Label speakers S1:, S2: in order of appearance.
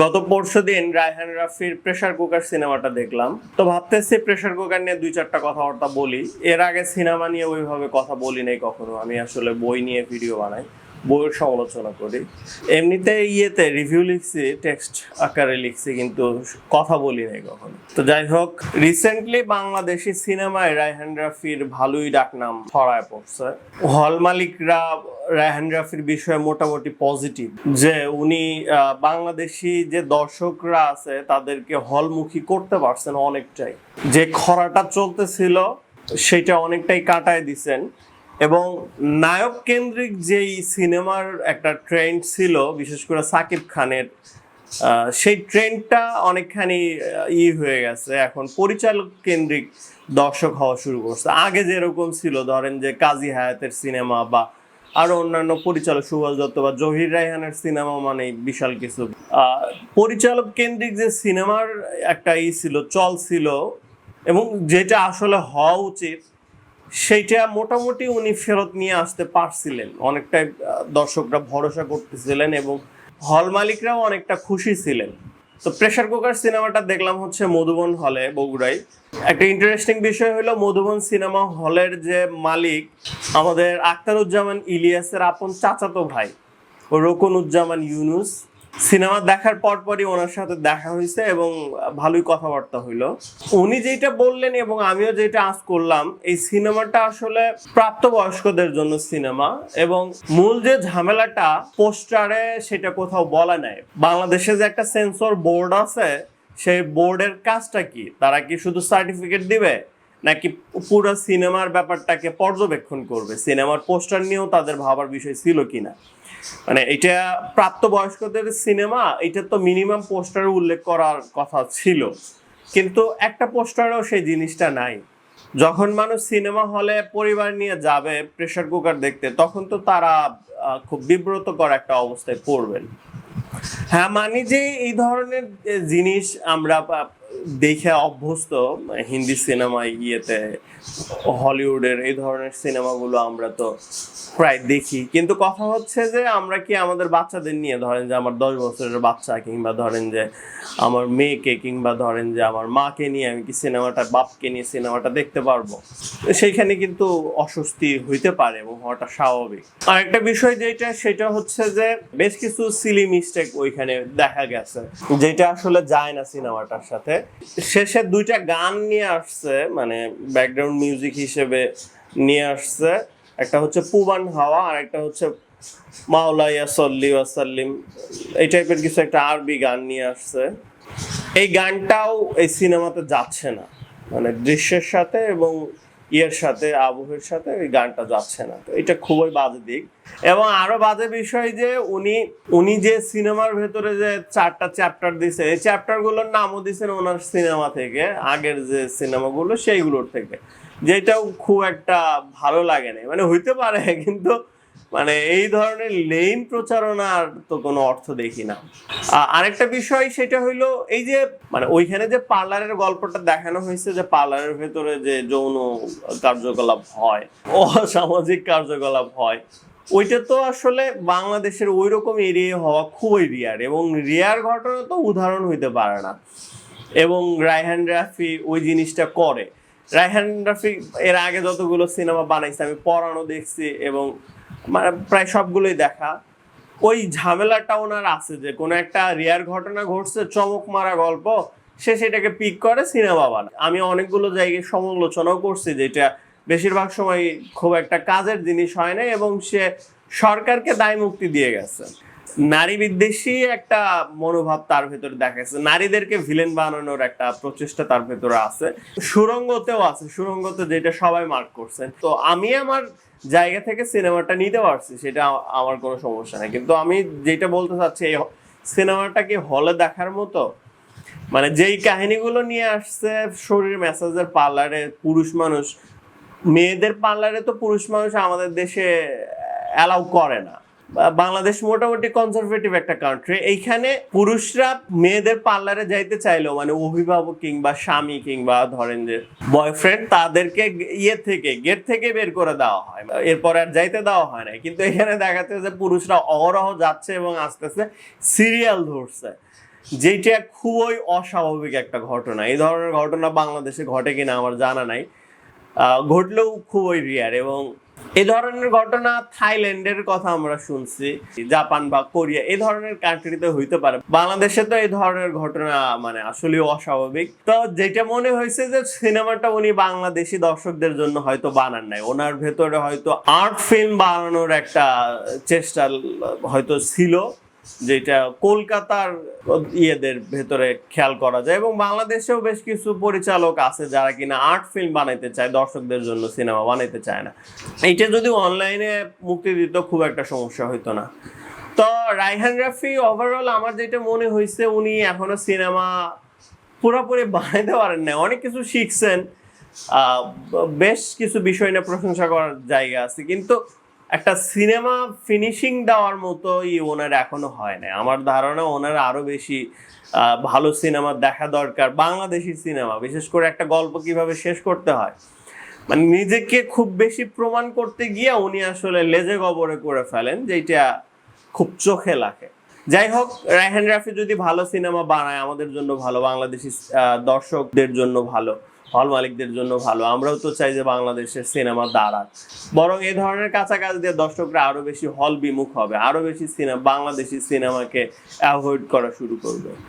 S1: গত পরশুদিন রায়হান রাফির প্রেসার কুকার সিনেমাটা দেখলাম। তো ভাবতেছি প্রেসার কুকার নিয়ে দুই চারটা কথাবার্তা বলি। এর আগে সিনেমা নিয়ে ওইভাবে কথা বলি নাই কখনো। আমি আসলে বই নিয়ে ভিডিও বানাই, বইয়ের সমালোচনা করি। এমনিতে রিভিউ লিখছি, টেক্সট আকারে লিখছি, কিন্তু কথা বলি নাই কখনো। তো যাই হোক, রিসেন্টলি বাংলাদেশি সিনেমায় রায়হান রাফির ভালোই ডাকনাম ছড়ায় পড়ছে। হল মালিকরা রায়হান রাফির বিষয়ে মোটামুটি পজিটিভ, যে উনি বাংলাদেশি যে দর্শকরা আছে তাদেরকে হলমুখী করতে পারছেন অনেকটাই। যে খরাটা চলতেছিল সেটা অনেকটাই কাটায় দিছেন। এবং নায়ক কেন্দ্রিক যেই সিনেমার একটা ট্রেন্ড ছিল, বিশেষ করে সাকিব খানের, সেই ট্রেন্ডটা অনেকখানি হয়ে গেছে। এখন পরিচালক কেন্দ্রিক দর্শক হওয়া শুরু করছে। আগে যেরকম ছিল, ধরেন যে কাজী হায়াতের সিনেমা বা আরো অন্যান্য পরিচালক, সুভাষ দত্ত বা জহির রায়হানের সিনেমা মানে বিশাল কিছু। পরিচালক কেন্দ্রিক যে সিনেমার একটা ছিল, চল ছিল, এবং যেটা আসলে হওয়া উচিত সেইটা মোটামুটি উনি ফেরত নিয়ে আসতে পারছিলেন। অনেকটাই দর্শকরা ভরসা করতেছিলেন এবং হল মালিকরাও অনেকটা খুশি ছিলেন। তো প্রেসার কুকার সিনেমাটা দেখলাম হচ্ছে মধুবন হলে, বগুড়ায়। একটা ইন্টারেস্টিং বিষয় হলো, মধুবন সিনেমা হলের যে মালিক, আমাদের আখতারুজ্জামান ইলিয়াসের আপন চাচাতো ভাই ও রোকনউজ্জামান ইউনুস। সিনেমা দেখার পরপরই ওনার সাথে দেখা হয়েছে এবং ভালোই কথাবার্তা হইলো। উনি যেটা বললেন এবং আমিও যেটা আজ করলাম, এই সিনেমাটা আসলে প্রাপ্তবয়স্কদের জন্য সিনেমা, এবং মূল যে ঝামেলাটা পোস্টারে সেটা কোথাও বলা নাই। বাংলাদেশে যে একটা সেন্সর বোর্ড আছে, সেই বোর্ডের কাজটা কি? তারা কি শুধু সার্টিফিকেট দিবে, নাকি পুরো সিনেমার ব্যাপারটাকে পর্যবেক্ষণ করবে? সিনেমার পোস্টার নিয়েও তাদের ভাবার বিষয় ছিল কিনা। মানে এটা প্রাপ্তবয়স্কদের সিনেমা, এটা তো মিনিমাম পোস্টারে উল্লেখ করার কথা ছিল, কিন্তু একটা পোস্টারেও সেই জিনিসটা নাই। যখন মানুষ সিনেমা হলে পরিবার নিয়ে যাবে প্রেসার কুকার দেখতে, তখন তো তারা খুব বিব্রতকর একটা অবস্থায় পড়বেন। হ্যাঁ, মানি যে এই ধরনের জিনিস আমরা দেখে অভ্যস্ত। হিন্দি সিনেমায় হলিউডের এই ধরনের সিনেমাগুলো আমরা তো প্রায় দেখি, কিন্তু কথা হচ্ছে যে আমরা কি আমাদের বাচ্চাদের নিয়ে, ধরেন যে আমার 10 বছরের বাচ্চা, কিংবা ধরেন যে আমার মেয়েকে, কিংবা ধরেন যে আমার মাকে নিয়ে আমি কি সিনেমাটা, বাপকে নিয়ে সিনেমাটা দেখতে পারবো? সেইখানে কিন্তু অস্বস্তি হইতে পারে এবং হওয়াটা স্বাভাবিক। আর একটা বিষয় যেটা, সেটা হচ্ছে যে বেশ কিছু সিলি মিস্টেক ওইখানে দেখা গেছে, যেটা আসলে যায় না সিনেমাটার সাথে। শেষে দুইটা গান নিয়ে আসছে, মানে ব্যাকগ্রাউন্ড মিউজিক হিসেবে নিয়ে আসছে। একটা হচ্ছে পুবান হাওয়া, আর একটা হচ্ছে মাওলাইয়া সল্লি ওয়াসাল্লিম, এই টাইপের কিছু একটা আরবি গান নিয়ে আসছে। এই গানটাও এই সিনেমাতে যাচ্ছে না, মানে দৃশ্যের সাথে এবং সাথে, আবহের সাথে ওই গানটা যাচ্ছে না। তো এটা খুবই বাজে দিক। এবং আরো বাজে বিষয় যে উনি যে সিনেমার ভেতরে যে 4টা চ্যাপ্টার দিছে, এই চ্যাপ্টার গুলোর নামও দিচ্ছেন ওনার সিনেমা থেকে, আগের যে সিনেমাগুলো সেইগুলোর থেকে, যেটাও খুব একটা ভালো লাগে না। মানে হইতে পারে, কিন্তু মানে এই ধরনের লেইন প্রচারণার তো কোনো অর্থ দেখি না। আরেকটা বিষয় সেটা হইলো, এই যে মানে ওইখানে যে পার্লারের গল্পটা দেখানো হয়েছে, যে পার্লারের ভেতরে যে যৌন কার্যকলাপ হয়, অসামাজিক কার্যকলাপ হয়, ওইটা তো আসলে বাংলাদেশের ওই রকম এরিয়া হওয়া খুবই রিয়ার, এবং রিয়ার ঘটনা তো উদাহরণ হইতে পারে না। এবং রায়হান রাফি ওই জিনিসটা করে। রায়হান রাফি এর আগে যতগুলো সিনেমা বানাইছে আমি পড়ানো দেখছি, এবং মানে প্রায় সবগুলোই দেখা। ওই ঝামেলাটা ওনার আছে, যে কোনো একটা রিয়ার ঘটনা ঘটছে, চমক মারা গল্প, সে সেটাকে পিক করে সিনেমা বানায়। আমি অনেকগুলো জায়গায় সমালোচনাও করছি, যেটা বেশিরভাগ সময় খুব একটা কাজের জিনিস হয় না, এবং সে সরকারকে দায় মুক্তি দিয়ে গেছে। নারী বিদ্বেষী একটা মনোভাব তার ভেতরে দেখা গেছে, নারীদেরকে ভিলেন বানানোর একটা প্রচেষ্টা তার ভেতরে আছে। সুরঙ্গতেও আছে, সুরঙ্গতে যেটা সবাই মার্ক করছেন। তো আমি আমার জায়গা থেকে সিনেমাটা নিতে পারছি, সেটা আমার কোনো সমস্যা নেই, কিন্তু আমি যেটা বলতে চাচ্ছি, এই সিনেমাটা কি হলে দেখার মতো? মানে যেই কাহিনীগুলো নিয়ে আসছে, শরীর ম্যাসাজের পার্লারে পুরুষ মানুষ, মেয়েদের পার্লারে তো পুরুষ মানুষ আমাদের দেশে অ্যালাউ করে না। বাংলাদেশ মোটামুটি কনজারভেটিভ একটা কান্ট্রি। এইখানে পুরুষরা মেয়েদের পার্লারে যাইতে চাইলেও, মানে অভিভাবক কিংবা স্বামী কিংবা ধরেন যে বয়ফ্রেন্ড, তাদেরকে গেট থেকে বের করে দেওয়া হয়, এরপর আর যাইতে দেওয়া হয় না। কিন্তু এখানে দেখাচ্ছে যে পুরুষরা অহরহ যাচ্ছে এবং আসতেছে, সিরিয়াল ধরছে। যেটা খুবই অস্বাভাবিক একটা ঘটনা। এই ধরনের ঘটনা বাংলাদেশে ঘটে কিনা আমার জানা নাই, ঘটলেও খুবই রিয়ার। এবং এই ধরনের ঘটনা থাইল্যান্ডের কথা আমরা শুনছি, জাপান বা কোরিয়া এই ধরনের কান্ট্রিতে হইতে পারে। বাংলাদেশে তো এই ধরনের ঘটনা মানে আসলে অস্বাভাবিক। তো যেটা মনে হয়েছে যে সিনেমাটা উনি বাংলাদেশি দর্শকদের জন্য হয়তো বানান নাই, ওনার ভেতরে হয়তো আর্ট ফিল্ম বানানোর একটা চেষ্টা হয়তো ছিল, যেটা কলকাতার ইয়েদের ভেতরে খেয়াল করা যায়। এবং বাংলাদেশেও বেশ কিছু পরিচালক আছে যারা কিনা আর্ট ফিল্ম বানাইতে চায়, দর্শকদের জন্য সিনেমা বানাইতে চায় না। এইটা যদি অনলাইনে মুক্তি দিত খুব একটা সমস্যা হইতো না। তো রায়হান রাফি ওভারঅল আমার যেটা মনে হয়েছে, উনি এখনো সিনেমা পুরোপুরি বানাইতে পারেন না, অনেক কিছু শিখছেন, বেশ কিছু বিষয় নিয়ে প্রশংসা করার জায়গা আছে, কিন্তু একটা সিনেমা ফিনিশিং দেওয়ার মতো ওনার এখনো হয় না। আমার ধারণা ওনার আরো বেশি ভালো সিনেমা দেখা দরকার। বাংলাদেশি সিনেমা বিশেষ করে একটা গল্প কিভাবে শেষ করতে হয়, মানে নিজেকে খুব বেশি প্রমাণ করতে গিয়ে উনি আসলে লেজে গবরে করে ফেলেন, যেটা খুব চোখে লাগে। যাই হোক, রায়হান রাফি যদি ভালো সিনেমা বানায় আমাদের জন্য ভালো, বাংলাদেশি দর্শকদের জন্য ভালো, হল মালিকদের জন্য ভালো। আমরাও তো চাই যে বাংলাদেশের সিনেমা দাঁড়াক, বরং এই ধরনের কাছাকাছি দিয়ে দর্শকরা আরো বেশি হল বিমুখ হবে, আরো বেশি সিনেমা বাংলাদেশি সিনেমাকে অ্যাভয়েড করা শুরু করবে।